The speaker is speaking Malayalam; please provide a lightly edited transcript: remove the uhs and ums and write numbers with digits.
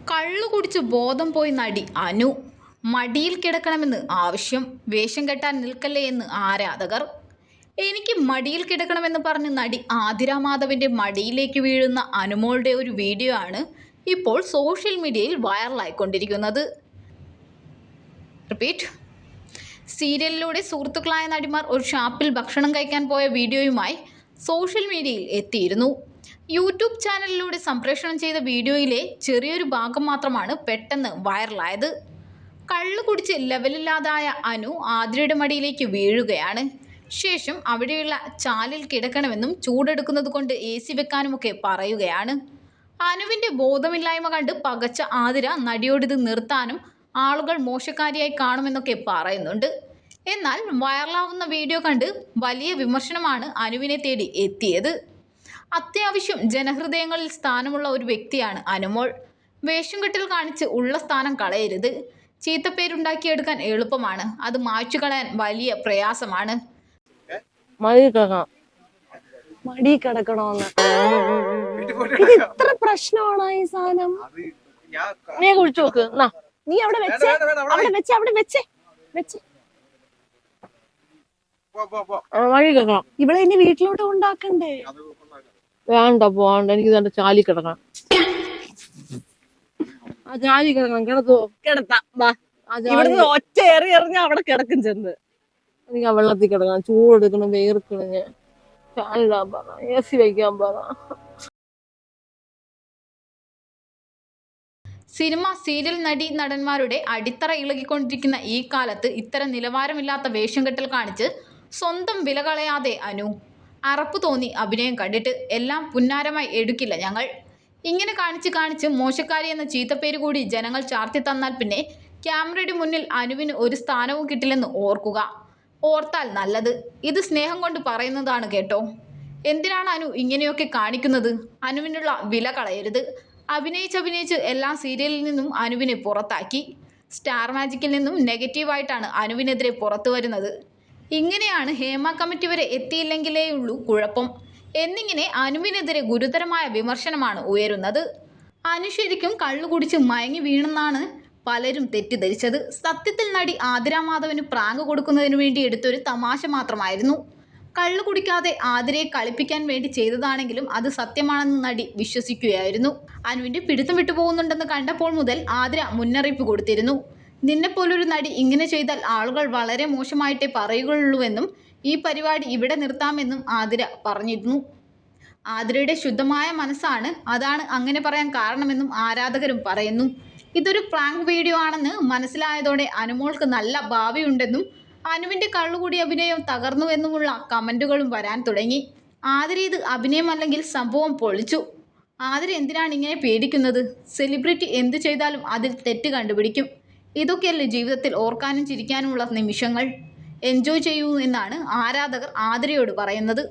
കള്ളു കുടിച്ച് ബോധം പോയി നടി അനു. മടിയിൽ കിടക്കണമെന്ന് ആവശ്യം. വേഷം കെട്ടാൻ നിൽക്കല്ലേ എന്ന് ആരാധകർ. എനിക്ക് മടിയിൽ കിടക്കണമെന്ന് പറഞ്ഞ് നടി ആതിര മാധവന്റെ മടിയിലേക്ക് വീഴുന്ന അനുമോളുടെ ഒരു വീഡിയോ ആണ് ഇപ്പോൾ സോഷ്യൽ മീഡിയയിൽ വൈറലായിക്കൊണ്ടിരിക്കുന്നത്. റിപ്പീറ്റ്. സീരിയലിലൂടെ സുഹൃത്തുക്കളായ നടിമാർ ഒരു ഷാപ്പിൽ ഭക്ഷണം കഴിക്കാൻ പോയ വീഡിയോയുമായി സോഷ്യൽ മീഡിയയിൽ എത്തിയിരുന്നു. യൂട്യൂബ് ചാനലിലൂടെ സംപ്രേഷണം ചെയ്ത വീഡിയോയിലെ ചെറിയൊരു ഭാഗം മാത്രമാണ് പെട്ടെന്ന് വൈറലായത്. കള്ളു കുടിച്ച് ലെവലില്ലാതായ അനു ആതിരയുടെ മടിയിലേക്ക് വീഴുകയാണ്. ശേഷം അവിടെയുള്ള ചാലിൽ കിടക്കണമെന്നും ചൂടെടുക്കുന്നത് കൊണ്ട് AC വെക്കാനുമൊക്കെ പറയുകയാണ്. അനുവിൻ്റെ ബോധമില്ലായ്മ കണ്ട് പകച്ച ആതിര നടിയോടിത് നിർത്താനും ആളുകൾ മോശക്കാരിയായി കാണുമെന്നൊക്കെ പറയുന്നുണ്ട്. എന്നാൽ വൈറലാവുന്ന വീഡിയോ കണ്ട് വലിയ വിമർശനമാണ് അനുവിനെ തേടി എത്തിയത്. അത്യാവശ്യം ജനഹൃദയങ്ങളിൽ സ്ഥാനമുള്ള ഒരു വ്യക്തിയാണ് അനുമോൾ. വേഷം കെട്ടൽ കാണിച്ച് ഉള്ള സ്ഥാനം കളയരുത്. ചീത്തപ്പേരുണ്ടാക്കിയെടുക്കാൻ എളുപ്പമാണ്, അത് മായ്ച്ചു കളയാൻ വലിയ പ്രയാസമാണ്. മടി കിടക്കണോന്ന് ഇത് ഇത്ര പ്രശ്നമാണോ ഈ സാധനം? നീ കുഴിച്ചു നോക്ക്. നീ അവിടെ വെച്ചേ, അവിടെ വെച്ചേ. വഴി കിടക്കണം. ഇവിടെ ഇനി വീട്ടിലോട്ട് ഉണ്ടാക്കണ്ടേ? വേണ്ട പോണ്ട, എനിക്ക് തന്നെ ചാലി കിടക്കണം. ആ ചാലി കിടക്കണം. കിടത്താം. ഒറ്റ എറിഞ്ഞ അവിടെ കിടക്കും ചെന്ന്. എനിക്ക് ആ വെള്ളത്തിൽ കിടക്കണം, ചൂടെടുക്കണം, വേർക്കണം. ഞാൻ ഫാനിടാൻ പറ, AC വയ്ക്കാൻ പറ. സിനിമ, സീരിയൽ നടി നടന്മാരുടെ അടിത്തറ ഇളകിക്കൊണ്ടിരിക്കുന്ന ഈ കാലത്ത് ഇത്തരം നിലവാരമില്ലാത്ത വേഷം കെട്ടൽ കാണിച്ച് സ്വന്തം വില കളയാതെ അനു. അറപ്പ് തോന്നി അഭിനയം കണ്ടിട്ട്. എല്ലാം പുന്നാരമായി എടുക്കില്ല ഞങ്ങൾ. ഇങ്ങനെ കാണിച്ച് മോശക്കാരി എന്ന ചീത്തപ്പേര് കൂടി ജനങ്ങൾ ചാർത്തി തന്നാൽ പിന്നെ ക്യാമറയുടെ മുന്നിൽ അനുവിന് ഒരു സ്ഥാനവും കിട്ടില്ലെന്ന് ഓർത്താൽ നല്ലത്. ഇത് സ്നേഹം കൊണ്ട് പറയുന്നതാണ് കേട്ടോ. എന്തിനാണ് അനു ഇങ്ങനെയൊക്കെ കാണിക്കുന്നത്? അനുവിനുള്ള വില കളയരുത്. അഭിനയിച്ച് എല്ലാ സീരിയലിൽ നിന്നും അനുവിനെ പുറത്താക്കി. സ്റ്റാർ മാജിക്കിൽ നിന്നും നെഗറ്റീവായിട്ടാണ് അനുവിനെതിരെ പുറത്തു വരുന്നത്. ഇങ്ങനെയാണ് ഹേമ കമ്മിറ്റി വരെ എത്തിയില്ലെങ്കിലേയുള്ളൂ കുഴപ്പം എന്നിങ്ങനെ അനുവിനെതിരെ ഗുരുതരമായ വിമർശനമാണ് ഉയരുന്നത്. അനു ശരിക്കും കള്ളുകുടിച്ച് മയങ്ങി വീണെന്നാണ് പലരും തെറ്റിദ്ധരിച്ചത്. സത്യത്തിൽ നടി ആതിര മാധവന് പ്രാങ്ക് കൊടുക്കുന്നതിന് വേണ്ടി എടുത്തൊരു തമാശ മാത്രമായിരുന്നു. കള്ളു കുടിക്കാതെ ആതിരയെ കളിപ്പിക്കാൻ വേണ്ടി ചെയ്തതാണെങ്കിലും അത് സത്യമാണെന്ന് നടി വിശ്വസിക്കുകയായിരുന്നു. അനുവിൻ്റെ പിടുത്തം വിട്ടുപോകുന്നുണ്ടെന്ന് കണ്ടപ്പോൾ മുതൽ ആതിര മുന്നറിയിപ്പ് കൊടുത്തിരുന്നു. നിന്നെപ്പോലൊരു നടി ഇങ്ങനെ ചെയ്താൽ ആളുകൾ വളരെ മോശമായിട്ടേ പറയുകയുള്ളൂവെന്നും ഈ പരിപാടി ഇവിടെ നിർത്താമെന്നും ആതിര പറഞ്ഞിരുന്നു. ആതിരയുടെ ശുദ്ധമായ മനസ്സാണ് അതാണ് അങ്ങനെ പറയാൻ കാരണമെന്നും ആരാധകരും പറയുന്നു. ഇതൊരു പ്രാങ്ക് വീഡിയോ ആണെന്ന് മനസ്സിലായതോടെ അനുമോൾക്ക് നല്ല ഭാവിയുണ്ടെന്നും അനുവിൻ്റെ കള്ളുകൂടി അഭിനയം തകർന്നുവെന്നുമുള്ള കമൻറ്റുകളും വരാൻ തുടങ്ങി. ആതിര ഇത് അഭിനയമല്ലെങ്കിൽ സംഭവം പൊളിച്ചു. ആതിര എന്തിനാണ് ഇങ്ങനെ പേടിക്കുന്നത്? സെലിബ്രിറ്റി എന്ത് ചെയ്താലും അതിൽ തെറ്റ് കണ്ടുപിടിക്കും. ഇതൊക്കെയല്ലേ ജീവിതത്തിൽ ഓർക്കാനും ചിരിക്കാനുമുള്ള നിമിഷങ്ങൾ. എൻജോയ് ചെയ്യൂ എന്നാണ് ആരാധകർ ആതിരയോട് പറയുന്നത്.